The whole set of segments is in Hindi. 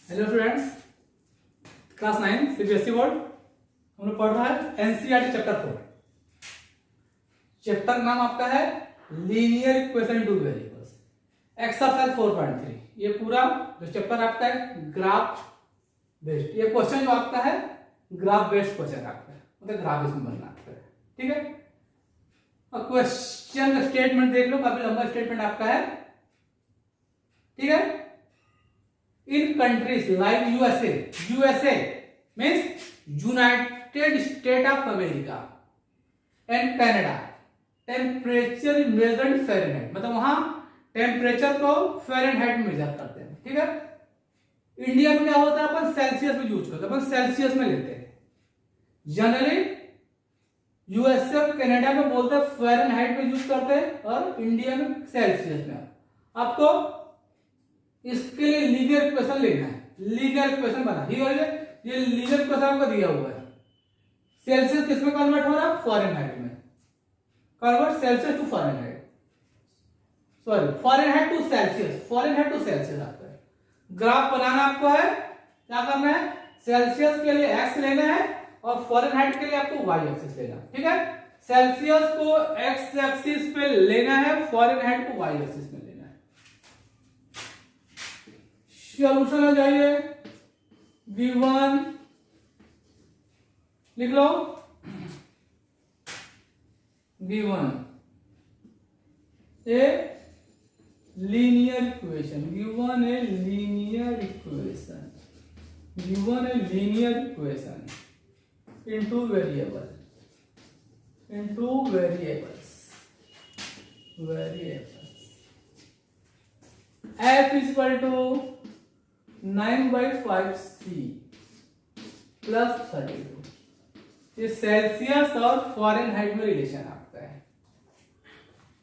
Hello students, class 9 CBSE board. हम लोग पढ़ रहा है एनसीईआरटी चैप्टर 4। चैप्टर नाम आपका है linear equation in two variables, exercise 4.3। ये पूरा जो चैप्टर आपका है ग्राफ बेस्ड। ये क्वेश्चन जो आपका है ग्राफ बेस्ड क्वेश्चन आपका है, मतलब ग्राफ इसमें बनना आपका है, ठीक है। और क्वेश्चन का स्टेटमेंट देख लो, काफी लंबा स्टेटमेंट आपका है, ठीक है। In countries like USA means United States of America and Canada, temperature is measured in Fahrenheit, मतलब वहां टेम्परेचर को फ़ारेनहाइट में मेजर करते हैं, ठीक है। इंडिया में क्या होता है, अपन सेल्सियस में यूज करते हैं, अपन सेल्सियस में लेते हैं। जनरली यूएसए और कनाडा में बोलते हैं फ़ारेनहाइट में यूज करते हैं और इंडिया में सेल्सियस में। आपको इसके लिए लीनियर इक्वेशन लेना है, लीनियर इक्वेशन बना। ये लीनियर इक्वेशन आपको दिया हुआ है। सेल्सियस किस में कन्वर्ट हो रहा है, फ़ारेनहाइट में। Convert Celsius to Fahrenheit, sorry Fahrenheit to Celsius, Fahrenheit to Celsius आपका है। ग्राफ बनाना आपको है, क्या करना है, सेल्सियस के लिए एक्स लेना है और फ़ारेनहाइट के लिए आपको वाई एक्सिस लेना है, ठीक है। सेल्सियस को एक्स एक्सिस पे लेना है, फ़ारेनहाइट को वाई एक्सिस में लेना है। सॉल्यूशन आ जाइए, V1 लिख लो, V1 a linear equation, V1 a linear equation, V1 a linear equation in two variables, F is equal to 9/5c plus 32। ये सेल्सियस और फ़ारेनहाइट में रिलेशन आपका है।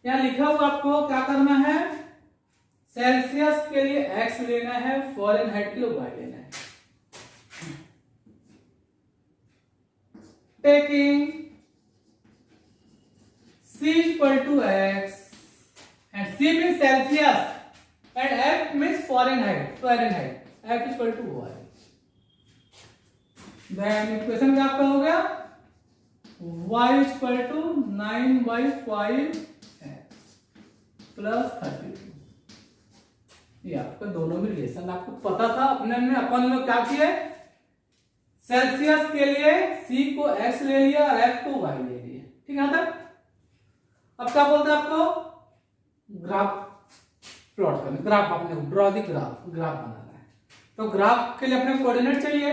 यहां लिखा हुआ आपको क्या करना है, सेल्सियस के लिए x लेना है, फ़ारेनहाइट के लिए y लेना है। Taking c equal to x and c means Celsius and F means Fahrenheit, F is equal to y. Then equation क्या आपका हो गया, y is equal to 9/5 plus 32। ये आपका दोनों में रिलेशन आपको पता था। अपने में अपन लोग क्या किए, सेल्सियस के लिए c को x ले लिया और f को y ले लिया, ठीक है। तक अब क्या बोलते हैं आपको, ग्राफ प्लॉट करना, ग्राफ आपने ड्रॉ दी ग्राफ बनाना है। तो ग्राफ के लिए अपने कोऑर्डिनेट चाहिए,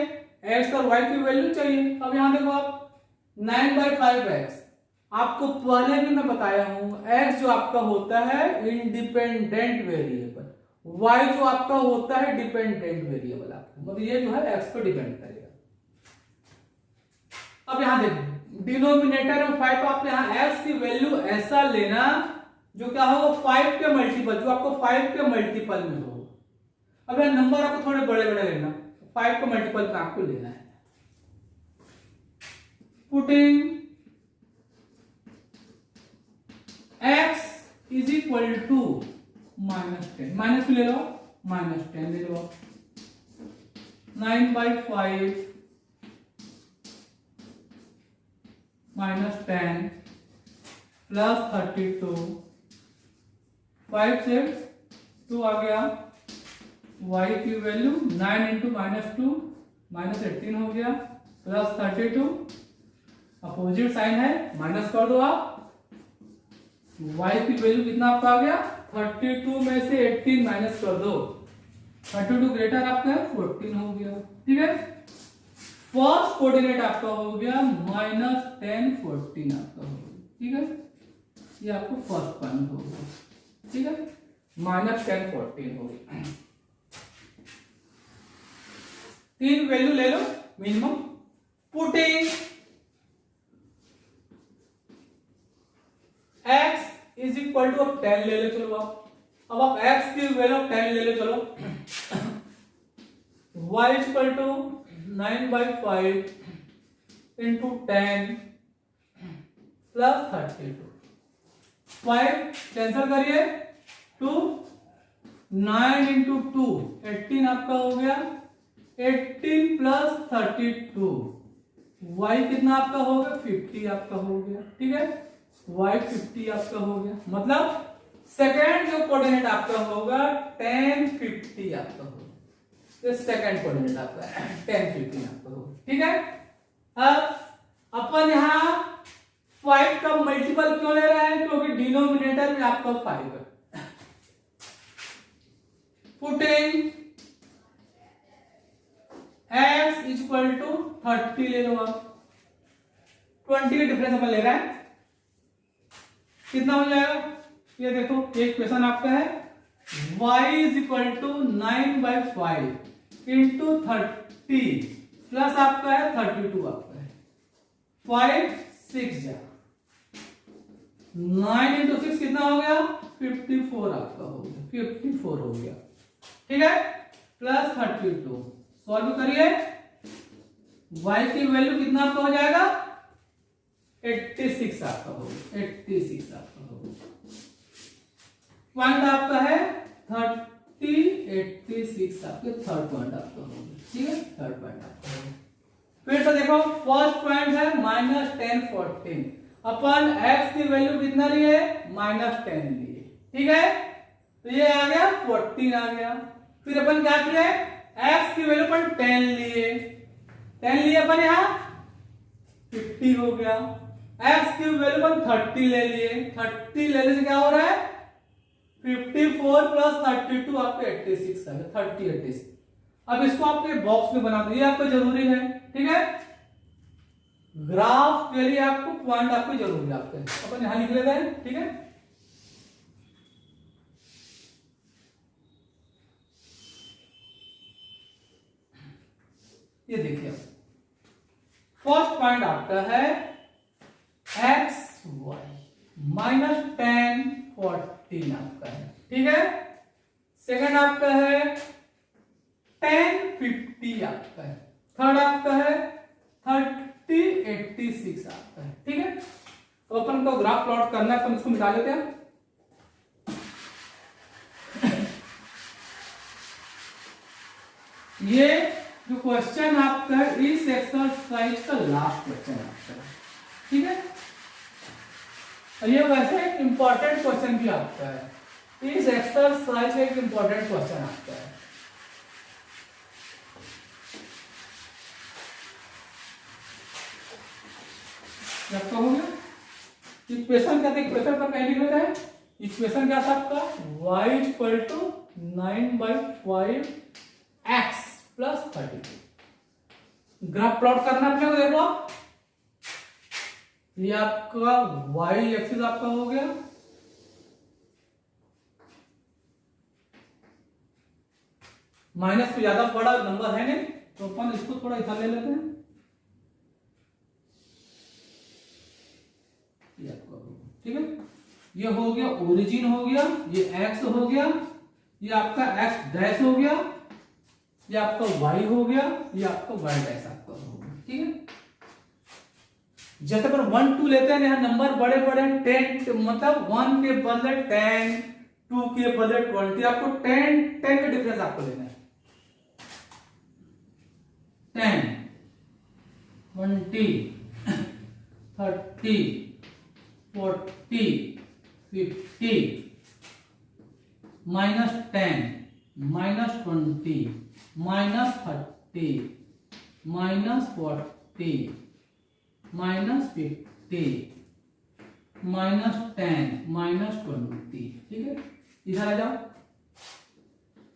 x और y की वैल्यू चाहिए। अब यहां देखो आप 9/5x, आपको पहले भी मैं बताया हूं, x जो आपका होता है इंडिपेंडेंट वेरिएबल, y जो आपका होता है डिपेंडेंट वेरिएबल आपका, मतलब ये जो है x पर डिपेंड करेगा। अब यहां देखो डिनोमिनेटर में 5, आप यहां x की वैल्यू ऐसा लेना जो क्या हो, 5 के मल्टीपल, जो आपको 5 के मल्टीपल में हो। अब यहां नंबर आपको थोड़े बड़े बड़े लेना, 5 के मल्टीपल में आपको लेना है। Putting x is equal to -10, minus ले लो, -10 ले लो, 9/5 -10 प्लस 32, 5 से 2 आ गया, y की वैल्यू 9 इंटू -2 -18 हो गया, प्लस 32, अपोजिट साइन है, माइनस कर दो आप। y की वैल्यू कितना आपका आ गया, 32 में से 18 माइनस कर दो, 32 ग्रेटर आपका 14 हो गया, ठीक है। फर्स्ट कोऑर्डिनेट आपका हो गया -10 14 आपका हो गया, ठीक है। ये आपको फर्स्ट पॉइंट हो गया, ठीक है, -10 14 हो गया। 3 वैल्यू ले लो minimum. Putting x is equal to, अब 10 ले लो, चलो अब आप x की वैल्यू 10 ले लो, चलो y is equal to 9/5 into 10 plus 32, 5 cancel करिए, 2 9 इंटू 2 18 आपका हो गया, 18 प्लस 32, y कितना आपका होगा 50 आपका हो गया, ठीक है, y 50 आपका हो गया, मतलब सेकेंड जो कोऑर्डिनेट आपका होगा 10 50 आपका होगा, तो सेकेंड कोऑर्डिनेट आपका 10 50 आपका होगा, ठीक है। अब अपन यहां 5 का मल्टीपल क्यों ले रहे हैं, क्योंकि डिनोमिनेटर में आपका 5 है। पुटिंग x इक्वल टू 30 ले लो आप, 20 का डिफरेंस अपन ले रहे हैं, कितना हो जाएगा ये देखो, एक क्वेश्चन आपका है y is equal to 9/5 into 30 plus आपका है 32 आपका है 5 6 जा 9 इंटू 6 कितना हो गया 54 आपका हो गया, 54 हो गया, ठीक है, प्लस 32 सॉल्व करिए, y की वैल्यू कितना आपका हो जाएगा 86 आपका होगा, 86 आपका होगा, पॉइंट आपका है 30 86 आपके थर्ड पॉइंट आपका होगा, ठीक है, थर्ड पॉइंट आपका होगा। फिर से देखो फर्स्ट पॉइंट है -10 14, अपन x की वैल्यू कितना लिए -10 लिए, ठीक है, तो ये आ गया 14 आ गया, फिर अपन क्या किए x की वैल्यू अपन 10 लिए, 10 लिए अपन यहां 50 हो गया, x की वैल्यू अपन 30 ले लिए, 30 लेने से क्या हो रहा है 54 प्लस 32 आपके 86 आ गया, 30 86। अब इसको आपके बॉक्स में बना दो, ये आपको जरूरी है, ठीक है, ग्राफ के लिए आपको पॉइंट आपको जरूरी है, आपके अपन यहां लिख लेते हैं, ठीक है। ये देखिए फर्स्ट पॉइंट आपका है x y -10 14 आपका है, ठीक है, सेकंड आपका है 10 50 आपका है, थर्ड आपका है 30 86 आपका है, ठीक है। तो अपन को ग्राफ प्लॉट करना है, अपन इसको मिटा लेते हैं, ये जो क्वेश्चन आपका है इस एक्सरसाइज का लास्ट क्वेश्चन आपका है, ठीक है, ये वैसे एक इंपॉर्टेंट क्वेश्चन भी आपका है, इस एक्सरसाइज का एक इंपॉर्टेंट क्वेश्चन आपका है। आपका हो गया इक्वेशन, क्या था इक्वेशन पर कहीं लिख लेते हैं, इक्वेशन क्या था आपका y equal to 9/5 x plus 32। Graph plot करना अपने को, देखो ये आपका y एक्सिस आपका हो गया, माइनस पे ज्यादा बड़ा नंबर है नहीं, तो अपन इसको थोड़ा इधर ले लेते हैं, ये आपका ठीक है, ये हो गया ओरिजिन हो गया, ये x हो गया, ये आपका x डैश हो गया, ये आपका y हो गया, ये आपका y डैश आपका हो गया, ठीक है। जैसे पर 1 2 लेते हैं यहाँ नंबर बड़े बड़े 10, मतलब 1 के बदले 10, 2 के बदले 20, आपको 10 का डिफरेंस आपको लेना है, 10 20 30 40 50 -10 -20 -30 -40 -50 -10 -20, ठीक है, इधर आ जाओ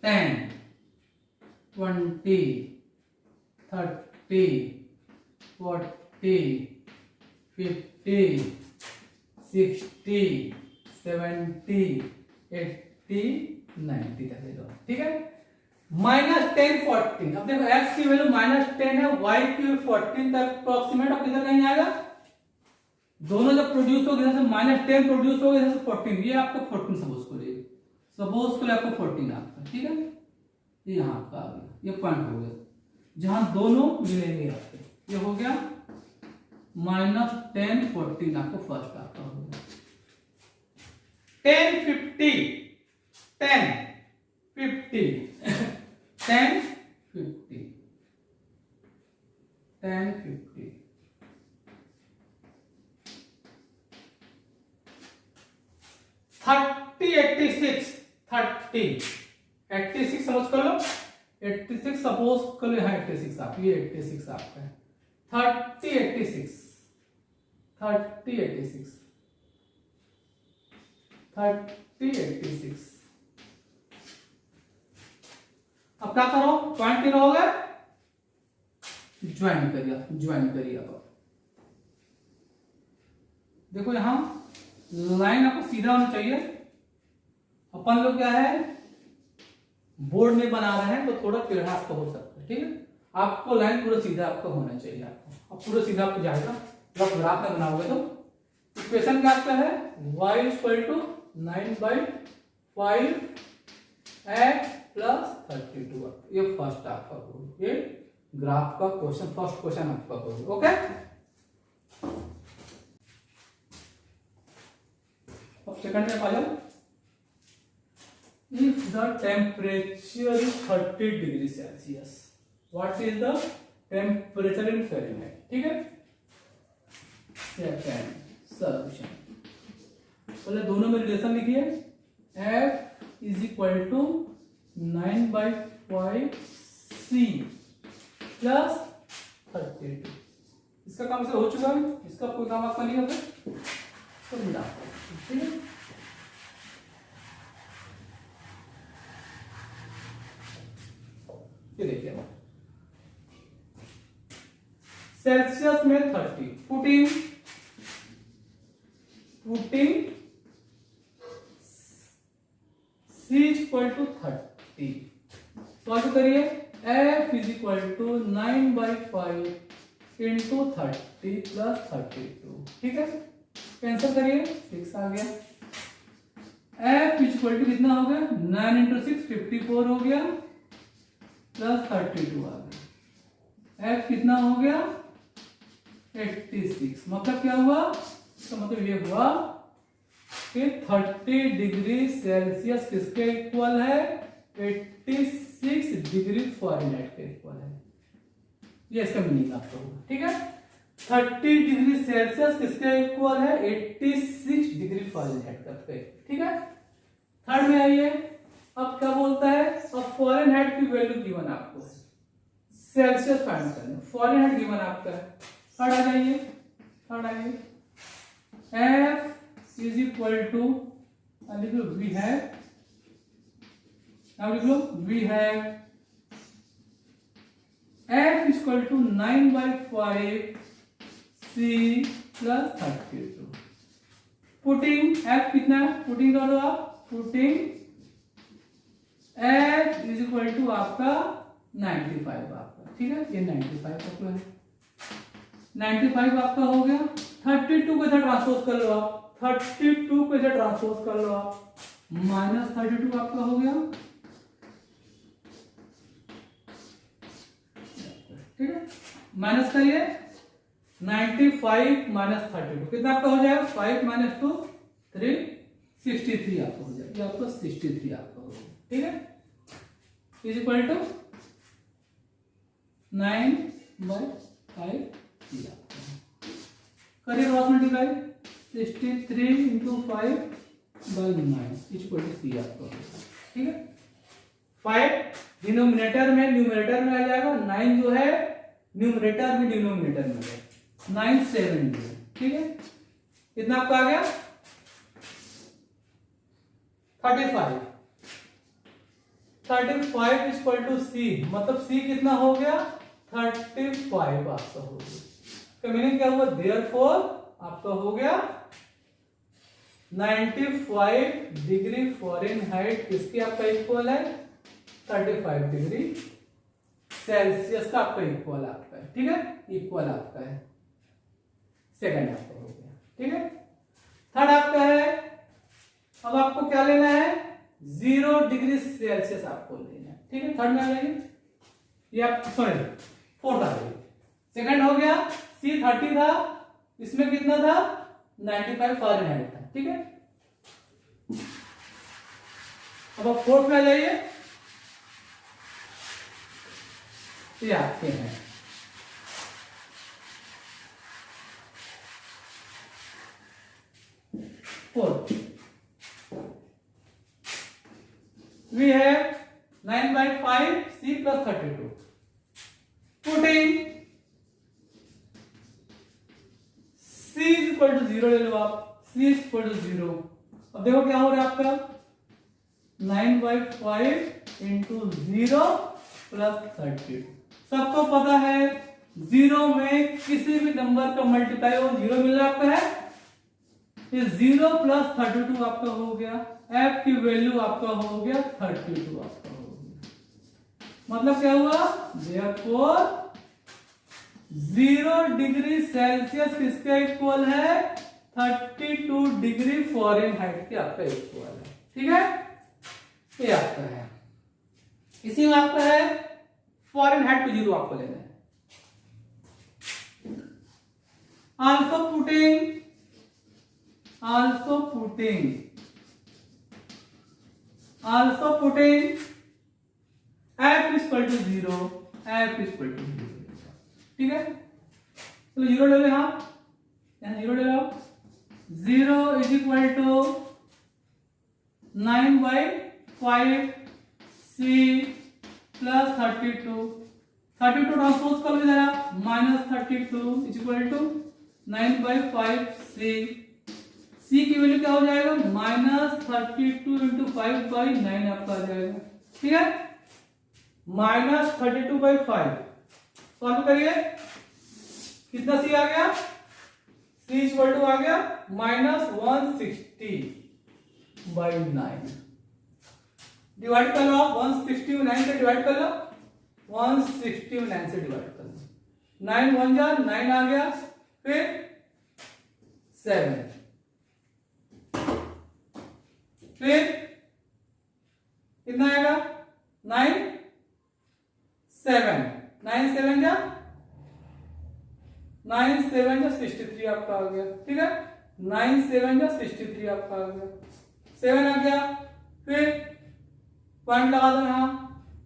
10 20 30 40 50 60 70 80 90 तक ले लो, ठीक है। -10 14, अब देखो x की वैल्यू -10 है, y की 14 तक अप्रोक्सीमेट अब किधर कहीं आएगा, दोनों जब प्रोड्यूस होगी इधर से -10 प्रोड्यूस होगा, इधर से 14, ये आपका 14 सपोज करिए, सपोज करिए आपको 14 आपका, ठीक है, ये यहाँ आपका आ गया, ये पॉइंट हो गया जहां दोनों मिलेंगे आपके, ये हो गया -10 14 आपको फर्स्ट आपका हो गया, 10 50 10 50 10 50 10, 50, 30, 86, 30, 86 समझ कर लो, 86 सपोज कर लो, यहाँ 86 आप, ये 86 आपका है, 30, 86, 30, 86, 30, 86। अब क्या करो, पॉइंट तीन हो गए, ज्वाइन करिए अब देखो यहां लाइन आपको सीधा होना चाहिए। अपन लोग क्या है बोर्ड में बना रहे हैं तो थोड़ा टेढ़ा आपको हो सकता है, ठीक है। आपको लाइन पूरा सीधा आपका होना चाहिए, आपको अब पूरा सीधा आपको जाएगा जब ग्राफ में बनाओगे तो। इक्वेशन क्या आपका है, y = 9/5 x + 32। ये फर्स्ट आपका करोगे, ये ग्राफ का क्वेश्चन, फर्स्ट क्वेश्चन आपका करोगे, ओके। अब सेकंड में आ जाओ। If the temperature is 30 degree Celsius, what is the temperature in Fahrenheit? ठीक है। सेकंड सॉल्यूशन, पहले दोनों में रिलेशन लिखिए, F = 9/5 C + 32। इसका काम से हो चुका है, इसका कोई काम आपका नहीं होगा तो मिला, ठीक है। ये देखिए सेल्सियस में 30, पुटिंग C = 30, सॉल्व करिए, F = 9/5 × 30 + 32, ठीक है। कैंसिल करिए, 6 आ गया। F = कितना हो गया, 9 × 6 54 हो गया, + 32 आ गया। F कितना हो गया, 86। मतलब क्या हुआ, इसका मतलब ये हुआ कि 30 डिग्री सेल्सियस किसके इक्वल है, 86 डिग्री फ़ारेनहाइट के इक्वल है। ये इसका मीनिंग आपका होगा, ठीक है। 30 डिग्री सेल्सियस किसके इक्वल है, 86 डिग्री फ़ारेनहाइट का, ठीक है। थर्ड में आइए, अब क्या बोलता है, अब फ़ारेनहाइट की वैल्यू गिवन आपको है, सेल्सियस फाइंड करना, फ़ारेनहाइट गिवन आपका है। थर्ड आ जाइए, थर्ड आइए, F = लिख लो, वी हैव, अब लिख लो we have F = 9/5 C + 32। Putting F कितना है, पुटिंग कर दो आप, पुटिंग F = आपका 95 आपका, ठीक है। ये 95 आपका है, 95 आपका हो गया। 32 को इधर ट्रांसपोज कर लो आप, 32 को इधर ट्रांसपोज कर लो आप, -32 आपका हो गया, ठीक है। माइनस करिए, 95 - 32 कितना आपका हो जाएगा, 5 - 2 3 63 आपका हो जाएगा, ये आपका 63 आपका हो जाएगा, ठीक है। = 9/5 दिया, करिए क्रॉस मल्टीप्लाई, 63 × 5/9 = C आपका, ठीक है। 5 डिनोमिनेटर में न्यूमरेटर में आ जाएगा, 9 जो है न्यूमरेटर में डिनोमिनेटर में है, 9 7 है, ठीक है। कितना आपका आ गया, 35 = C, मतलब C कितना हो गया, 35 आपका हो गया। इसका मीनिंग क्या हुआ, देयरफॉर आपका हो गया 95 डिग्री फ़ारेनहाइट किसके आपका इक्वल है, 35 डिग्री सेल्सियस का आपका इक्वल आपका है, ठीक है। इक्वल आपका है, सेकंड आपका हो गया, ठीक है। थर्ड आपका है, अब आपको क्या लेना है, 0 डिग्री सेल्सियस आपको लेना है, ठीक है। थर्ड में आ जाइए, ये आप सॉरी फोर्थ आ जाइए, सेकंड हो गया, C 30 था, इसमें कितना था, 95 फ़ारेनहाइट था, ठीक है। अब आप फोर्थ में आ जाइए, ये आपके हैं 5c plus 32 putting c is equal to 0 ले लो आप, c is equal to 0। अब देखो क्या हो रहा है आपका 9/5 into 0 plus 32। सबको पता है 0 में किसी भी नंबर का मल्टीप्लाई हो 0 मिल रहा है आपका है, ये 0 plus 32 आपका हो गया, f की वैल्यू आपका हो गया 32 आपका हो गया। मतलब क्या हुआ, therefore 0 डिग्री सेल्सियस किसके इक्वल है, 32 डिग्री फ़ारेनहाइट के आपका इक्वल है। ठीक है, ये आपका है, इसी में आपका है फ़ारेनहाइट टू 0 आपको लेना है। also putting f is equal to 0, f is equal to 0। ठीक है, तो 0 ले लो, यहाँ 0 ले लो, 0 is equal to 9/5 c plus 32 transpose कर लो जरा, -32 is equal to 9/5 c की वैल्यू क्या हो जाएगा, -32 into 5/9 आपका आ जाएगा। ठीक है, -32/5 सॉल्व करिए, कितना c आ गया, c इक्वल टू आ गया -160/9। डिवाइड कर लो आप, 160 में 9 से डिवाइड कर लो, 160 में 9 से डिवाइड कर लो, 9 1 जा 9 आ गया, फिर 7, फिर कितना आएगा 9 7 9 7 जा 9 7 जा 63 आपका आ गया। ठीक है, 9 7 जा 63 आपका आ गया, 7 आ गया, फिर पॉइंट लगा दो यहाँ,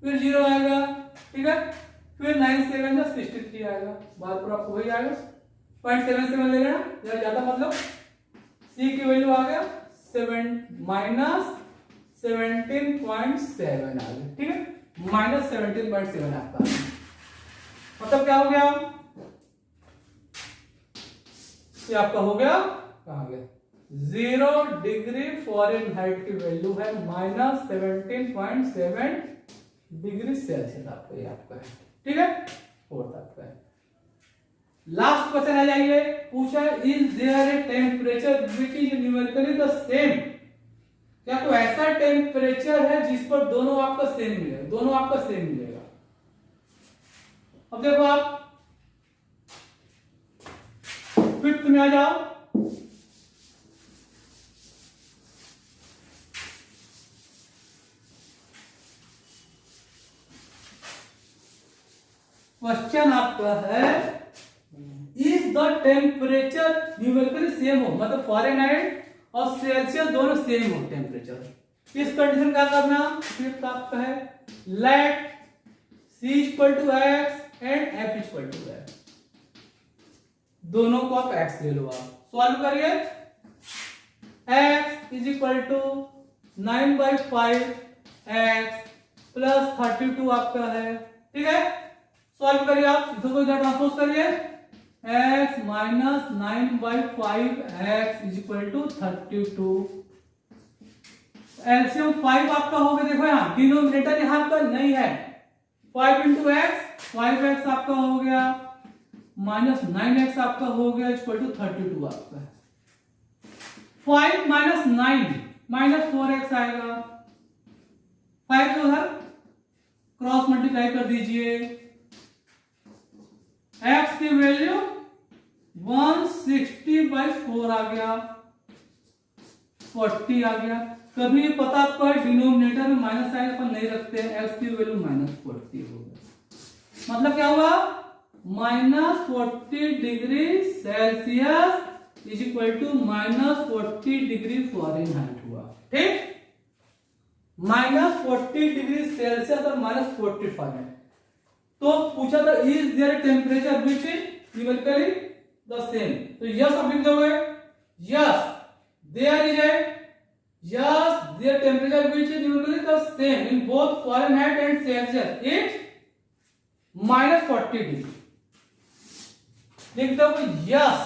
फिर 0 आएगा। ठीक है, फिर 9 7 जा 63 आएगा, बात पर आपको वही आएगा, 0.77 ले लेना जरा ज्यादा, मतलब c की वैल्यू आ गया 7 -17.7 आ गया। ठीक है, -17.7 आपका, मतलब क्या हो गया, ये आपका हो गया, कहां गया, 0 डिग्री फ़ारेनहाइट की वैल्यू है -17.7 डिग्री सेल्सियस आपका, ये आपका है। ठीक है, फोर्थ आपका है। लास्ट क्वेश्चन आ जाइए, पूछा is there a temperature which is numerically the same, क्या कोई ऐसा टेम्परेचर है जिस पर दोनों आपका सेम मिलेगा, दोनों आपका सेम मिलेगा। अब देखो आप फिफ्थ में आ जाओ, क्वेश्चन आपका है is the temperature numerically same हो, मतलब फ़ारेनहाइट और सेल्सियस दोनों सेम हो टेम्परेचर। इस कंडीशन क्या करना, फिफ्थ आपका है let c equal to x and f equal to x, दोनों को आप x ले लो, आप सॉल्व करिए, x is equal to 9/5 x plus 32 आपका है। ठीक है, सॉल्व करिए आप, इसको इधर ट्रांसपोज करिए, x minus 9/5 x is equal to 32, LCM 5 आपका हो गया। देखो यहाँ डिनोमिनेटर यहाँ आपका नहीं है, 5 इंटू एक्स 5x आपका हो गया, माइनस 9x आपका हो गया इक्वल टू 32 आपका है। 5 माइनस 9 माइनस 4x आएगा, 5 को उधर क्रॉस मल्टीप्लाई कर दीजिए, x की वैल्यू 160/4 आ गया, 40 आ गया। कभी पता आपको डिनोमिनेटर में माइनस आएगा, अपन नहीं रखते हैं, x की वैल्यू -40 हो गया। मतलब क्या हुआ, -40 degree Celsius is equal to -40 degree Fahrenheit हुआ। ठीक, -40 डिग्री सेल्सियस और -40 फ़ारेनहाइट। तो पूछा था is there temperature which is numerically the same, तो यस आप लिख दोगे, yes there is a, yes their temperature which is numerically the same in both Fahrenheit and Celsius is -40 degree. लिख दो yes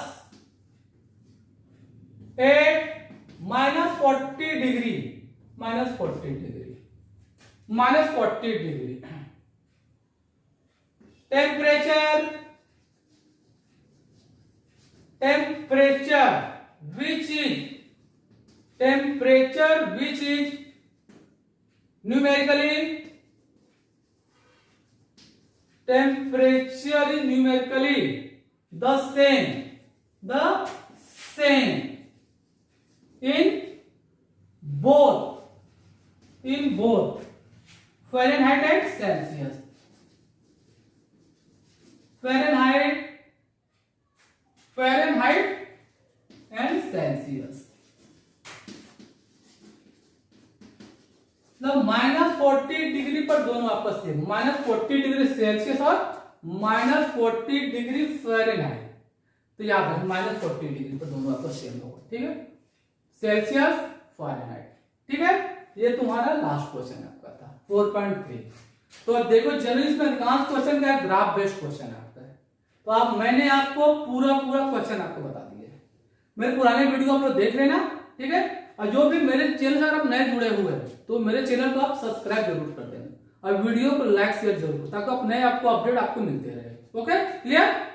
at -40 degree, -40 degree, -40 degree temperature which is numerically the same in both Fahrenheit and Celsius, Fahrenheit and Celsius। मतलब -40 डिग्री पर दोनों आपस सेम, -40 डिग्री सेल्सियस और -40 डिग्री फ़ारेनहाइट। तो याद रखें -40 डिग्री पर दोनों आपस सेम होगा, ठीक है, सेल्सियस फ़ारेनहाइट, ठीक है। ये तुम्हारा लास्ट क्वेश्चन आपका था 4.3। तो देखो जनरली इसमें अधिकांश क्वेश्चन क्या है, ग्राफ बेस्ड क्वेश्चन आता है। तो आप मैंने आपको पूरा क्वेश्चन आपको बता दिया है। मेरे पुराने वीडियो आप लोग देख लेना, ठीक है। और जो भी मेरे चैनल से अगर आप नए जुड़े हुए हैं तो मेरे चैनल को आप सब्सक्राइब जरूर कर देना और वीडियो को लाइक शेयर जरूर, ताकि आप नए आपको अपडेट आपको मिलते रहे। Okay, clear.